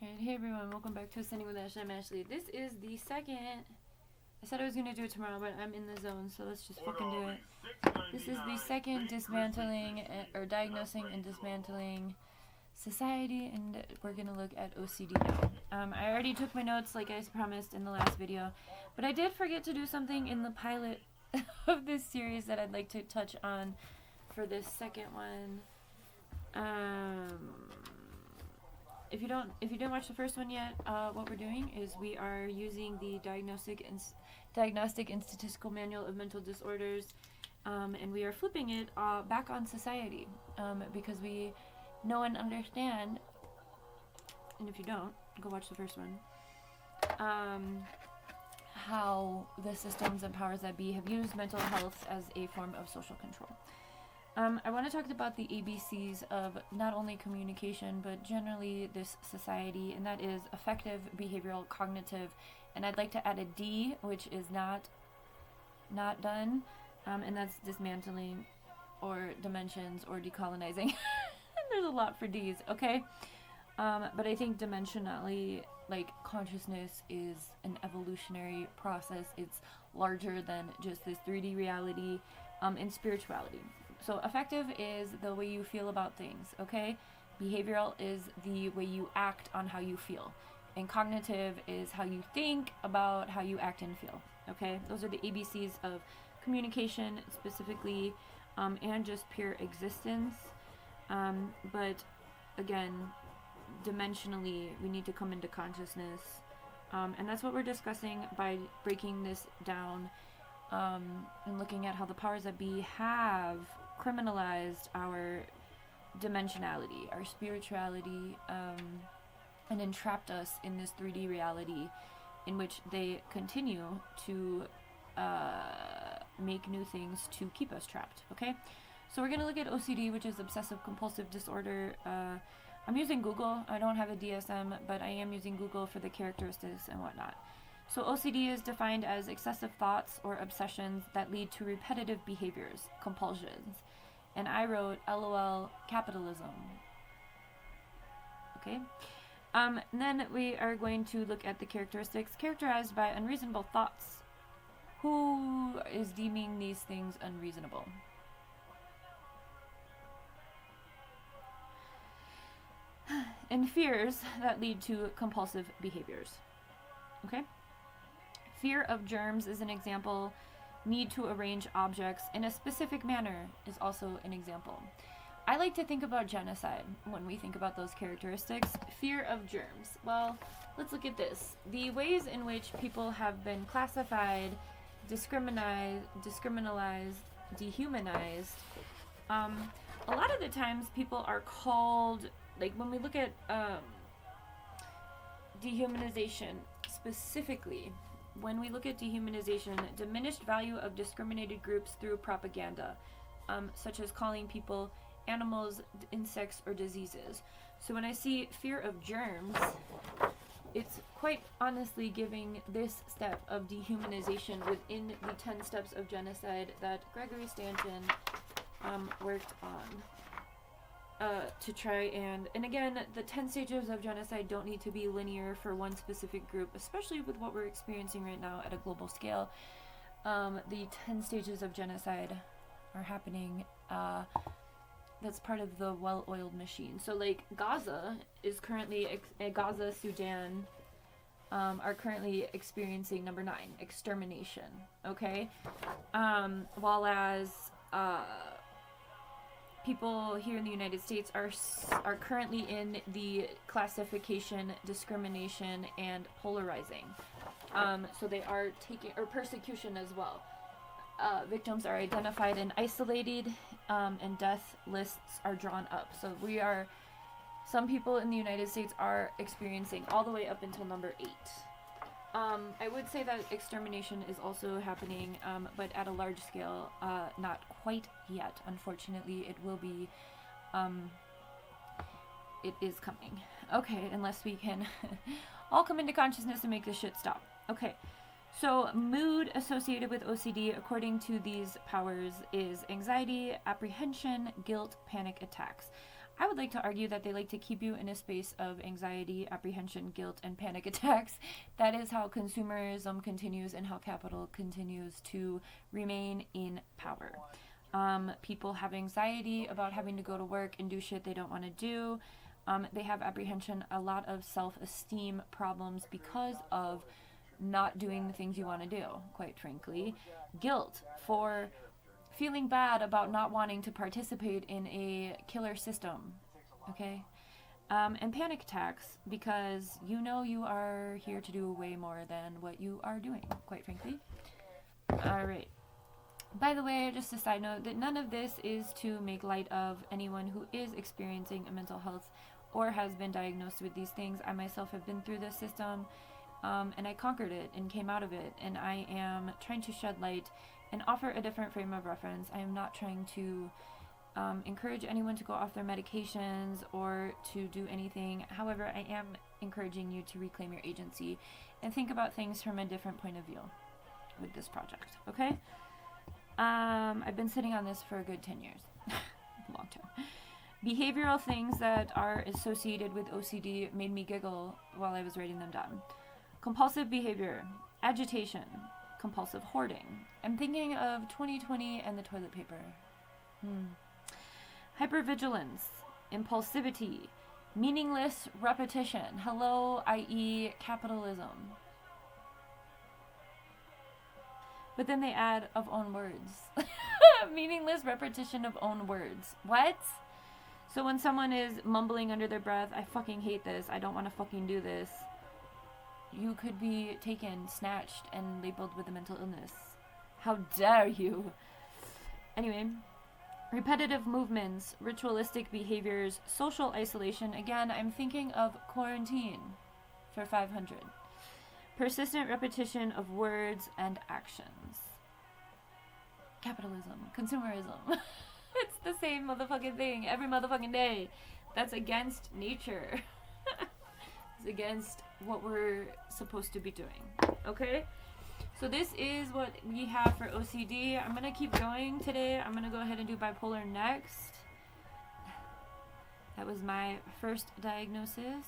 Alright, hey everyone, welcome back to Ascending with Ashley. I'm Ashley. This is the second. I said I was gonna do it tomorrow, but I'm in the zone, so let's just fucking do it. This is the second dismantling or diagnosing and dismantling society, and we're gonna look at OCD now. I already took my notes like I promised in the last video, but I did forget to do something in the pilot of this series that I'd like to touch on for this second one. If you didn't watch the first one yet, what we're doing is we are using the Diagnostic and Statistical Manual of Mental Disorders, and we are flipping it back on society, because we know and understand, and if you don't, go watch the first one, how the systems and powers that be have used mental health as a form of social control. I want to talk about the ABCs of not only communication, but generally this society, and that is affective, behavioral, cognitive, and I'd like to add a D, which is not done, and that's dismantling, or dimensions, or decolonizing. There's a lot for D's, okay? But I think dimensionally, like, consciousness is an evolutionary process. It's larger than just this 3D reality, and spirituality. So affective is the way you feel about things, okay? Behavioral is the way you act on how you feel. And cognitive is how you think about how you act and feel, okay? Those are the ABCs of communication specifically, and just pure existence. But again, dimensionally, we need to come into consciousness. And that's what we're discussing by breaking this down, and looking at how the powers that be have criminalized our dimensionality, our spirituality, and entrapped us in this 3D reality in which they continue to make new things to keep us trapped, okay? So we're going to look at OCD, which is obsessive compulsive disorder. I'm using Google. I don't have a DSM, but I am using Google for the characteristics and whatnot. So OCD is defined as excessive thoughts or obsessions that lead to repetitive behaviors, compulsions. And I wrote LOL capitalism. Okay? And then we are going to look at the characteristics characterized by unreasonable thoughts. Who is deeming these things unreasonable? And fears that lead to compulsive behaviors. Okay? Fear of germs is an example. Need to arrange objects in a specific manner is also an example. I like to think about genocide when we think about those characteristics. Fear of germs. Well, let's look at this. The ways in which people have been classified, discriminalized, dehumanized. A lot of the times people are called, like when we look at dehumanization specifically, when we look at dehumanization, diminished value of discriminated groups through propaganda, such as calling people animals, insects, or diseases. So when I see fear of germs, it's quite honestly giving this step of dehumanization within the 10 steps of genocide that Gregory Stanton worked on. To try and again, the 10 stages of genocide don't need to be linear for one specific group, especially with what we're experiencing right now at a global scale. The 10 stages of genocide are happening. That's part of the well-oiled machine. So like Gaza is currently, Gaza, Sudan, are currently experiencing number 9, extermination, okay? While people here in the United States are currently in the classification, discrimination, and polarizing. So they are taking, or persecution as well. Victims are identified and isolated, and death lists are drawn up. So some people in the United States are experiencing all the way up until number 8. I would say that extermination is also happening, but at a large scale, not quite yet. Unfortunately, it will be, it is coming. Okay, unless we can all come into consciousness and make this shit stop. Okay, so mood associated with OCD, according to these powers, is anxiety, apprehension, guilt, panic attacks. I would like to argue that they like to keep you in a space of anxiety, apprehension, guilt, and panic attacks. That is how consumerism continues and how capital continues to remain in power. People have anxiety about having to go to work and do shit they don't want to do. They have apprehension, a lot of self-esteem problems because of not doing the things you want to do, quite frankly. Guilt for feeling bad about not wanting to participate in a killer system, okay? And panic attacks because you know you are here to do way more than what you are doing, quite frankly. All right. By the way, just a side note, that none of this is to make light of anyone who is experiencing a mental health or has been diagnosed with these things. I myself have been through this system, and I conquered it and came out of it, and I am trying to shed light and offer a different frame of reference. I am not trying to encourage anyone to go off their medications or to do anything. However, I am encouraging you to reclaim your agency and think about things from a different point of view with this project, okay? I've been sitting on this for a good 10 years. Long term. Behavioral things that are associated with OCD made me giggle while I was writing them down. Compulsive behavior, agitation, compulsive hoarding. I'm thinking of 2020 and the toilet paper. Hypervigilance, impulsivity, meaningless repetition. Hello, i.e. capitalism. But then they add of own words. Meaningless repetition of own words. What? So when someone is mumbling under their breath, I fucking hate this, I don't want to fucking do this, you could be taken, snatched, and labeled with a mental illness. How dare you? Anyway, repetitive movements, ritualistic behaviors, social isolation. Again, I'm thinking of quarantine for 500. Persistent repetition of words and actions. Capitalism, consumerism. It's the same motherfucking thing every motherfucking day. That's against nature. It's against what we're supposed to be doing. Okay? So this is what we have for OCD. I'm going to keep going today. I'm going to go ahead and do bipolar next. That was my first diagnosis.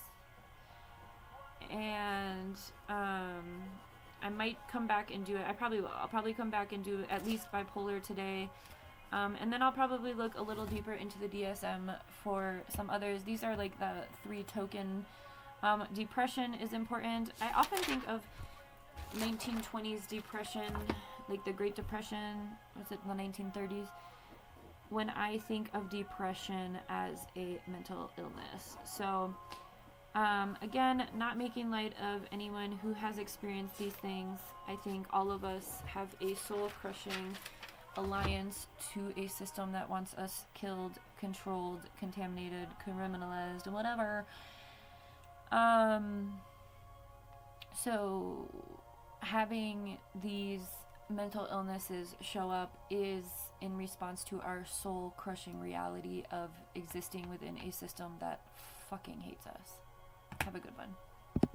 And I might come back and do it. I probably will. I'll probably come back and do at least bipolar today. And then I'll probably look a little deeper into the DSM for some others. These are like the 3 token. Depression is important. I often think of 1920s depression, like the Great Depression, was it the 1930s? When I think of depression as a mental illness. So, again, not making light of anyone who has experienced these things. I think all of us have a soul-crushing alliance to a system that wants us killed, controlled, contaminated, criminalized, whatever. So having these mental illnesses show up is in response to our soul-crushing reality of existing within a system that fucking hates us. Have a good one.